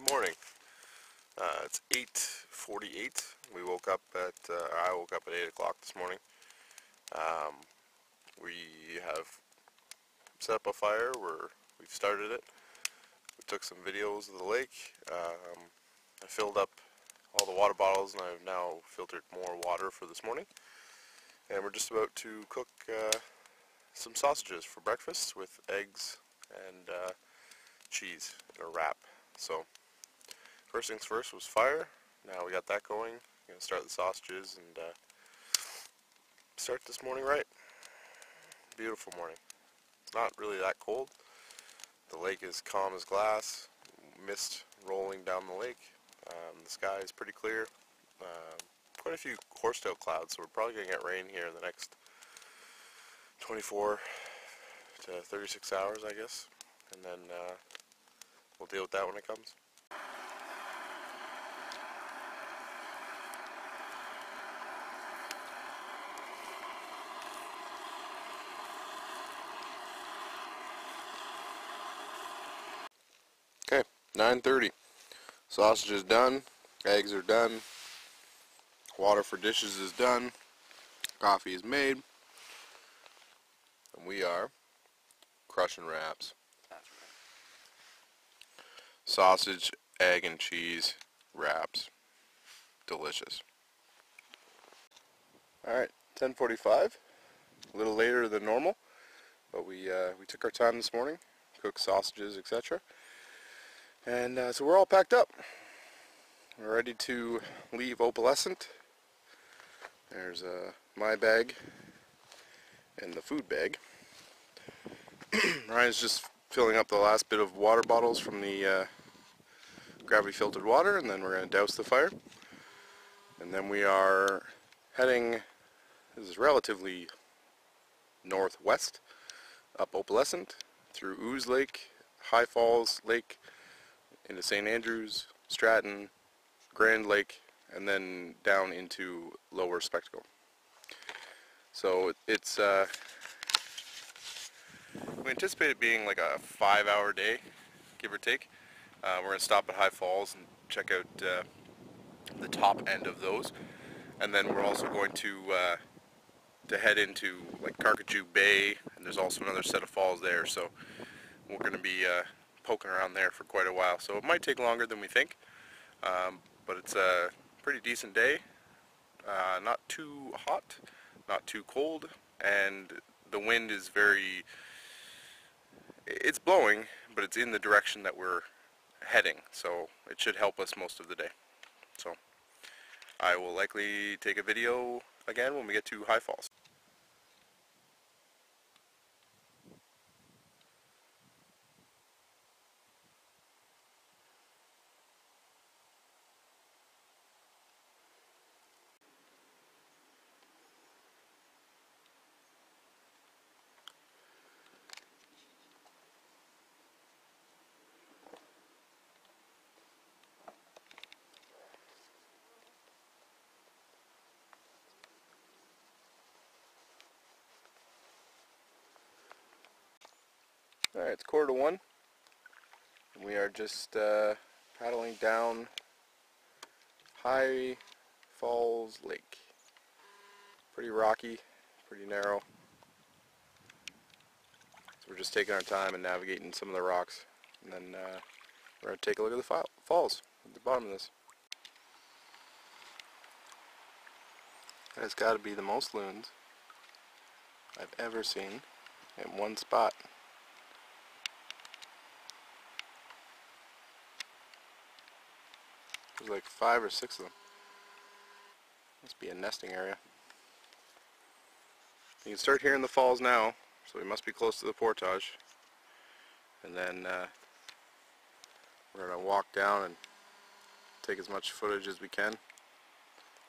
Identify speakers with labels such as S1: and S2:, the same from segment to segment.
S1: Good morning. It's 8:48. We woke up at, I woke up at 8 o'clock this morning. We have set up a fire we've started it. We took some videos of the lake. I filled up all the water bottles and I've now filtered more water for this morning. And we're just about to cook some sausages for breakfast with eggs and cheese in a wrap. So first things first was fire. Now we got that going. We're gonna start the sausages and start this morning right. Beautiful morning. It's not really that cold. The lake is calm as glass. Mist rolling down the lake. The sky is pretty clear. Quite a few horsetail clouds, so we're probably gonna get rain here in the next 24 to 36 hours, I guess. And then we'll deal with that when it comes. Okay, 9:30. Sausage is done, eggs are done, water for dishes is done, coffee is made, and we are crushing wraps. Sausage, egg, and cheese wraps. Delicious. Alright, 10:45. A little later than normal, but we took our time this morning, cooked sausages, etc. And so we're all packed up. We're ready to leave Opalescent. There's my bag and the food bag. Ryan's just filling up the last bit of water bottles from the gravity filtered water, and then we're going to douse the fire. And then we are heading, this is relatively northwest, up Opalescent, through Ooze Lake, High Falls Lake, into St. Andrews, Stratton, Grand Lake, and then down into Lower Spectacle. So it's we anticipate it being like a 5-hour day, give or take. We're going to stop at High Falls and check out the top end of those, and then we're also going to head into like Carcajou Bay, and there's also another set of falls there. So we're going to be poking around there for quite a while. So it might take longer than we think, but it's a pretty decent day. Not too hot, not too cold, and the wind is it's blowing, but it's in the direction that we're heading, so it should help us most of the day. So I will likely take a video again when we get to High Falls. Alright, it's 1:15, and we are just paddling down High Falls Lake. Pretty rocky, pretty narrow. So we're just taking our time and navigating some of the rocks, and then we're going to take a look at the falls at the bottom of this. That has got to be the most loons I've ever seen in one spot. There's like 5 or 6 of them. Must be a nesting area. You can start hearing the falls now, so we must be close to the portage. And then we're going to walk down and take as much footage as we can.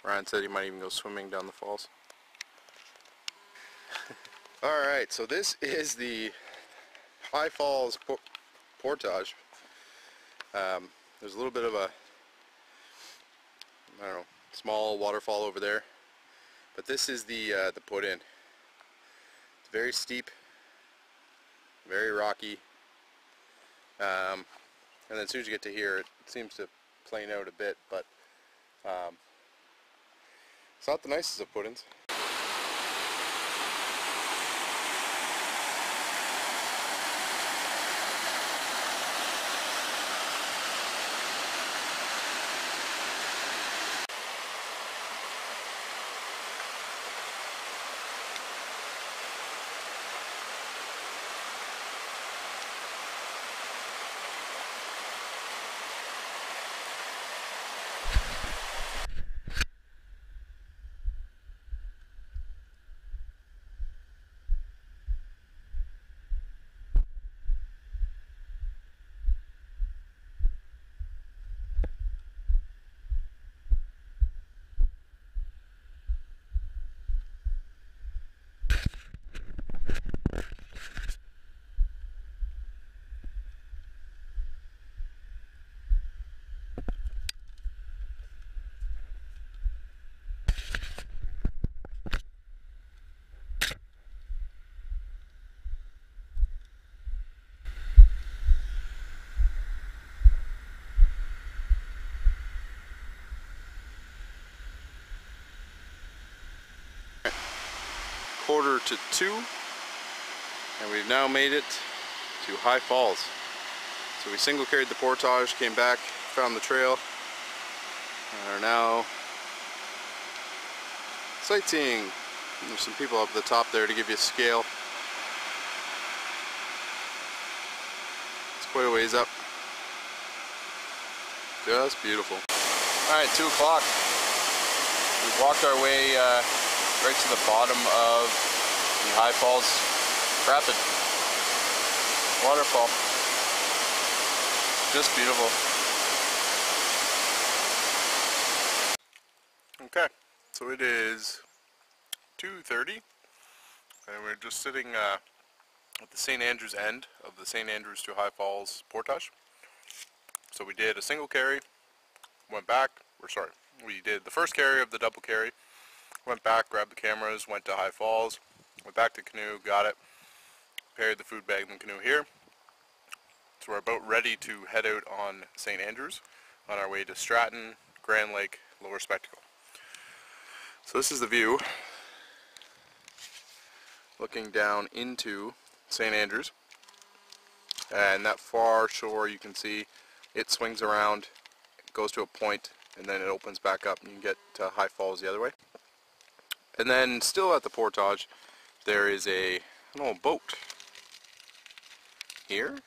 S1: Ryan said he might even go swimming down the falls. Alright, so this is the High Falls portage. There's a little bit of a, I don't know, small waterfall over there, but this is the put-in. It's very steep, very rocky. and then as soon as you get to here, it seems to plane out a bit, but it's not the nicest of put-ins. Quarter to 2, and we've now made it to High Falls. So we single carried the portage, came back, found the trail, and are now sightseeing. And there's some people up at the top there to give you a scale. It's quite a ways up. Just beautiful. Alright, 2 o'clock. We've walked our way right to the bottom of the High Falls Rapid waterfall. Just beautiful. Okay, so it is 2:30 and we're just sitting at the St. Andrews end of the St. Andrews to High Falls portage. So we did a single carry, went back, we did the first carry of the double carry, went back, grabbed the cameras, went to High Falls, went back to canoe, got it, carried the food bag in the canoe here. So we're about ready to head out on St. Andrews on our way to Stratton, Grand Lake, Lower Spectacle. So this is the view looking down into St. Andrews, and that far shore you can see it swings around, it goes to a point, and then it opens back up and you can get to High Falls the other way. And then still at the portage there is an old boat here.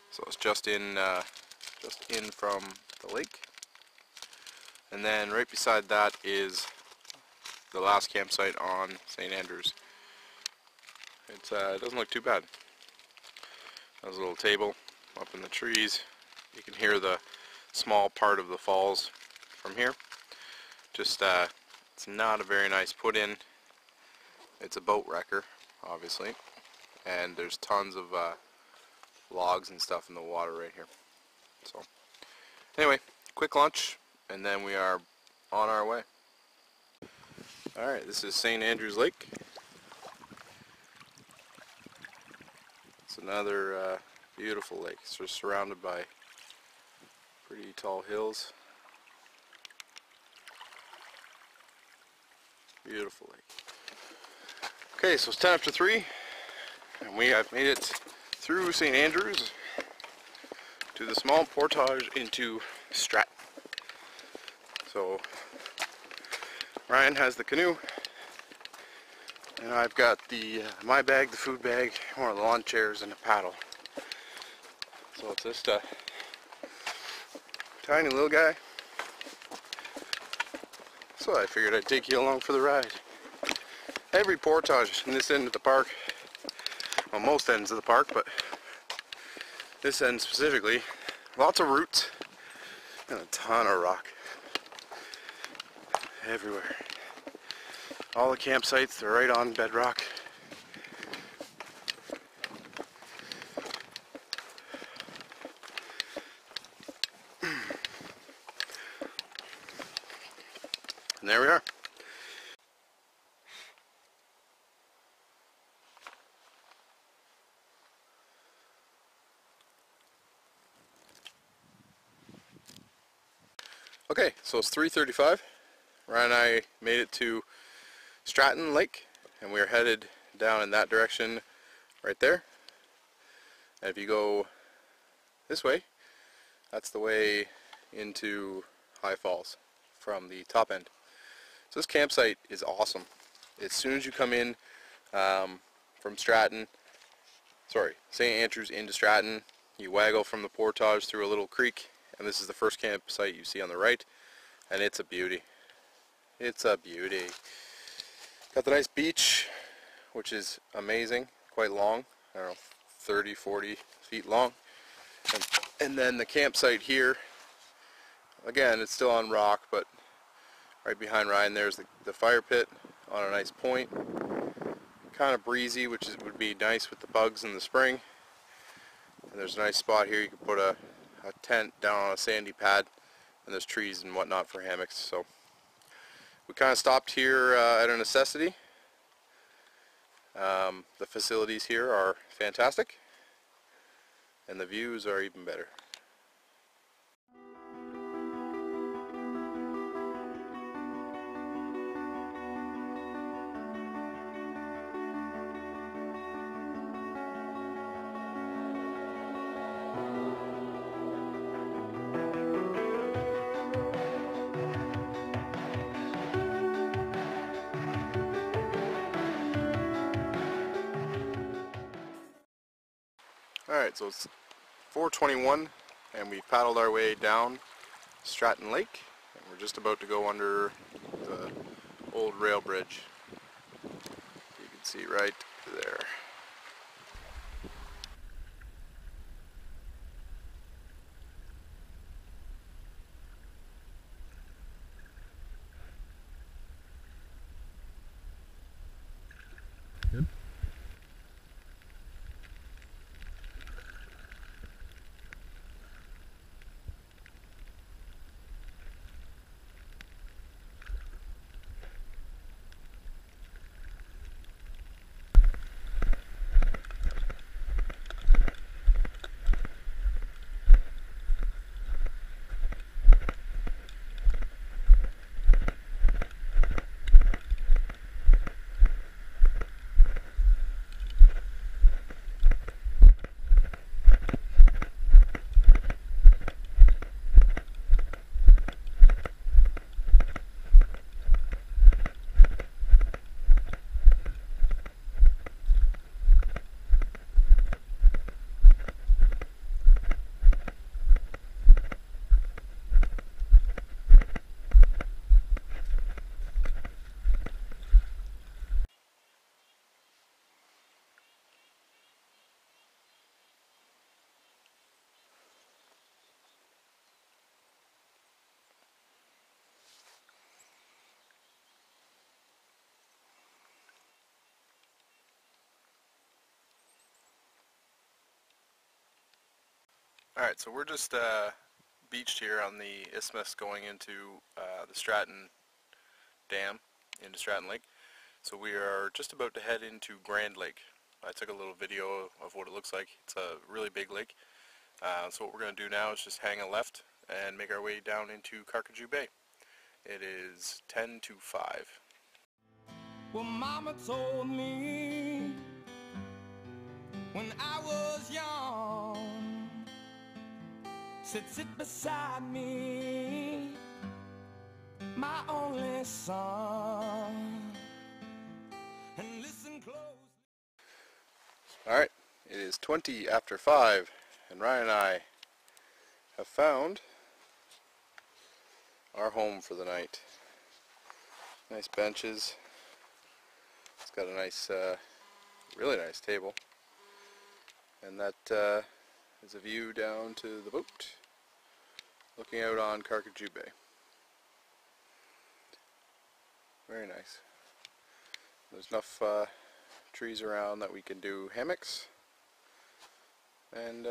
S1: So it's just in from the lake. And then right beside that is the last campsite on St. Andrews. It doesn't look too bad. There's a little table up in the trees. You can hear the small part of the falls from here. Just it's not a very nice put-in. It's a boat wrecker, obviously, and there's tons of logs and stuff in the water right here. So anyway, quick lunch and then we are on our way. Alright, this is St. Andrews Lake. It's another beautiful lake. It's just surrounded by pretty tall hills. Beautiful lake. Okay, so it's 10 after 3 and we have made it through St. Andrews to the small portage into Stratton. So Ryan has the canoe and I've got the my bag, the food bag, one of the lawn chairs and a paddle. So it's just a tiny little guy. So I figured I'd take you along for the ride. Every portage in this end of the park, well, most ends of the park, but this end specifically, lots of roots and a ton of rock everywhere. All the campsites, they're right on bedrock. And there we are. So it's 3:35. Ryan and I made it to Stratton Lake, and we're headed down in that direction right there. And if you go this way, that's the way into High Falls from the top end. So this campsite is awesome. As soon as you come in from Stratton, St. Andrews into Stratton, you waggle from the portage through a little creek, and this is the first campsite you see on the right, and it's a beauty. It's a beauty. Got the nice beach, which is amazing, quite long, I don't know, 30, 40 feet long. And then the campsite here, again, it's still on rock, but right behind Ryan there's the fire pit on a nice point. Kind of breezy, which would be nice with the bugs in the spring. And there's a nice spot here. You can put a tent down on a sandy pad, and there's trees and whatnot for hammocks. So we kind of stopped here at a necessity. The facilities here are fantastic, and the views are even better. Alright, so it's 4:21 and we've paddled our way down Stratton Lake, and we're just about to go under the old rail bridge. You can see right there. Good. Alright, so we're just beached here on the isthmus going into the Stratton Dam, into Stratton Lake. So we are just about to head into Grand Lake. I took a little video of what it looks like. It's a really big lake. So what we're going to do now is just hang a left and make our way down into Carcajou Bay. It is 10 to 5.
S2: Well, Mama told me when I was young, said sit beside me, my only son, and listen close.
S1: Alright, it is 20 after 5, and Ryan and I have found our home for the night. Nice benches. It's got a nice, really nice table. And that is a view down to the boat, looking out on Carcajou Bay. Very nice. There's enough trees around that we can do hammocks. And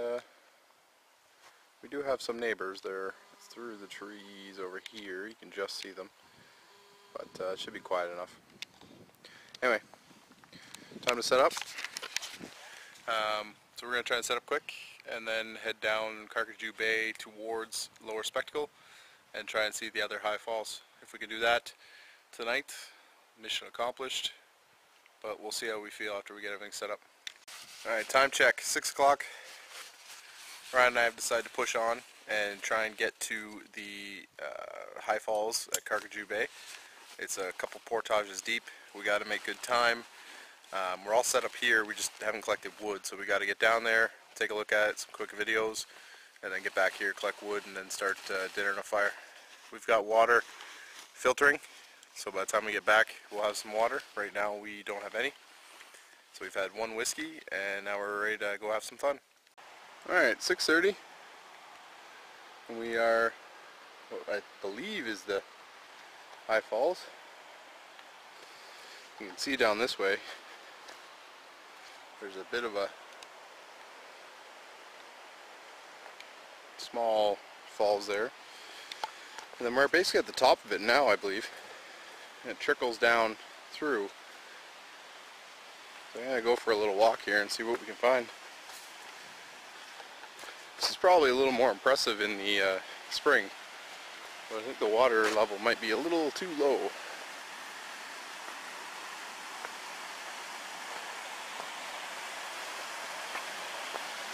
S1: we do have some neighbors. They're through the trees over here. You can just see them. But it should be quiet enough. Anyway, time to set up. So we're going to try and set up quick and then head down Carcajou Bay towards Lower Spectacle. and try and see the other high falls. If we can do that tonight, mission accomplished, but we'll see how we feel after we get everything set up. Alright, time check, 6 o'clock. Ryan and I have decided to push on and try and get to the high falls at Carcajou Bay. It's a couple portages deep. We got to make good time. We're all set up here, we just haven't collected wood, so we got to get down there, take a look at it, some quick videos, and then get back here, collect wood, and then start dinner and a fire. We've got water filtering, so by the time we get back we'll have some water. Right now we don't have any. So we've had one whiskey and now we're ready to go have some fun. Alright, 6:30 and we are what I believe is the high falls. You can see down this way there's a bit of a small falls there. And then we're basically at the top of it now, I believe. And it trickles down through. So I'm going to go for a little walk here and see what we can find. This is probably a little more impressive in the spring, but I think the water level might be a little too low.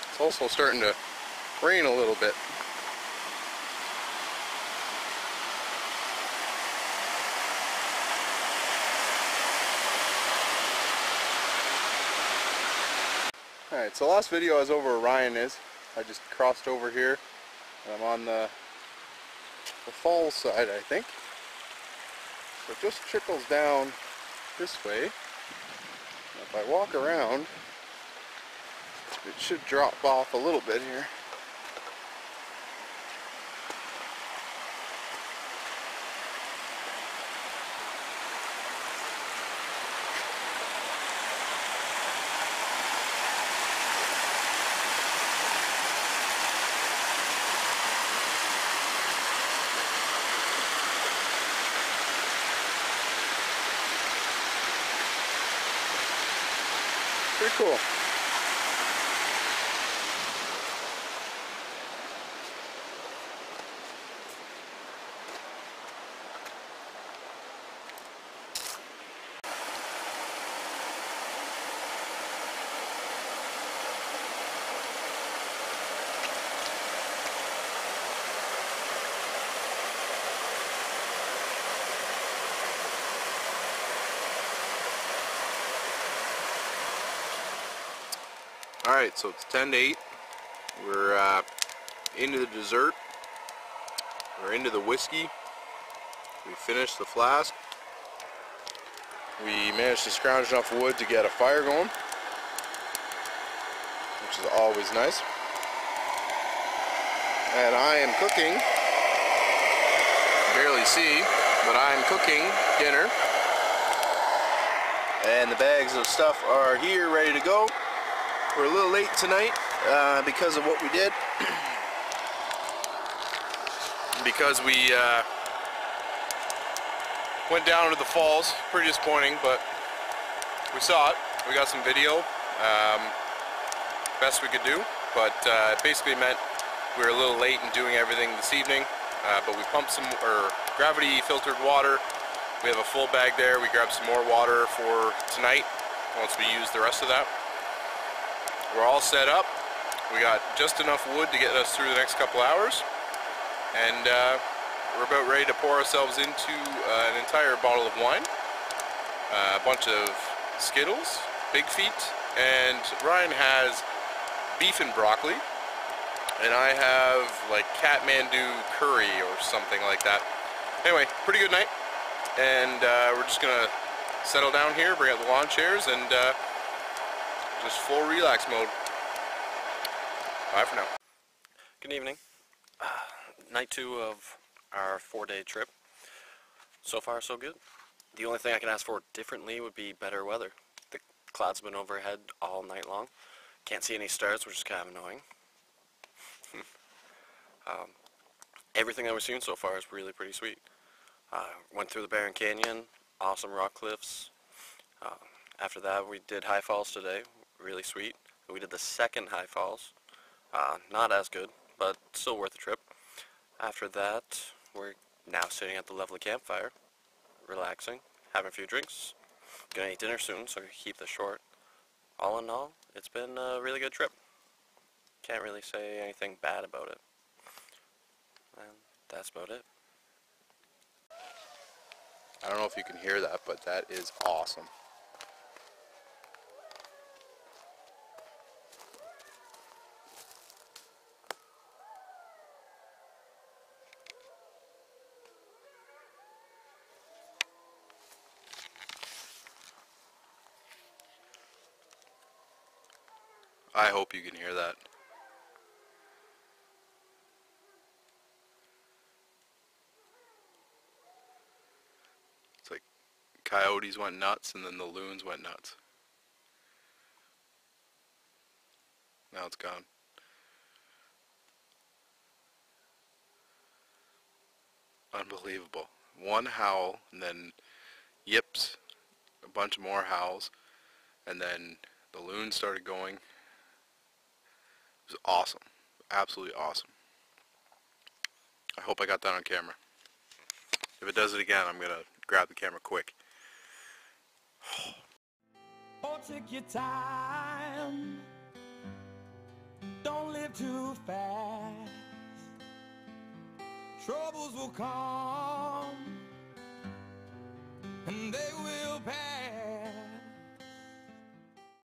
S1: It's also starting to rain a little bit. Alright, so last video I was over where Ryan is. I just crossed over here and I'm on the falls side, I think. So it just trickles down this way. And if I walk around, it should drop off a little bit here. Pretty cool. Alright, so it's 10 to 8. We're into the dessert. We're into the whiskey. We finished the flask. We managed to scrounge enough wood to get a fire going, which is always nice. And I am cooking. Barely see, but I am cooking dinner. And the bags of stuff are here ready to go. We're a little late tonight because of what we did. Because we went down to the falls. Pretty disappointing, but we saw it. We got some video. Best we could do, but it basically meant we were a little late in doing everything this evening. But we pumped some gravity filtered water. We have a full bag there. We grabbed some more water for tonight once we use the rest of that. We're all set up. We got just enough wood to get us through the next couple hours, and we're about ready to pour ourselves into an entire bottle of wine, a bunch of Skittles, Big Feet, and Ryan has beef and broccoli, and I have like Kathmandu curry or something like that. Anyway, pretty good night, and we're just gonna settle down here, bring out the lawn chairs, and just full relax mode. Bye for now.
S3: Good evening. Night 2 of our 4-day trip. So far, so good. The only thing I can ask for differently would be better weather. The clouds have been overhead all night long. Can't see any stars, which is kind of annoying. Everything that we've seen so far is really pretty sweet. Went through the Barren Canyon, awesome rock cliffs. After that, we did High Falls today, really sweet. We did the second High Falls, not as good, but still worth the trip. After that, we're now sitting at the lovely campfire, relaxing, having a few drinks. Gonna eat dinner soon, so keep this short. All in all, it's been a really good trip. Can't really say anything bad about it. And that's about it.
S1: I don't know if you can hear that, but that is awesome. I hope you can hear that. It's like coyotes went nuts and then the loons went nuts. Now it's gone. Unbelievable. One howl and then yips, a bunch more howls, and then the loons started going. It was awesome. Absolutely awesome. I hope I got that on camera. If it does it again, I'm gonna grab the camera quick.
S2: Oh, take your time. Don't live too fast. Troubles will come, and they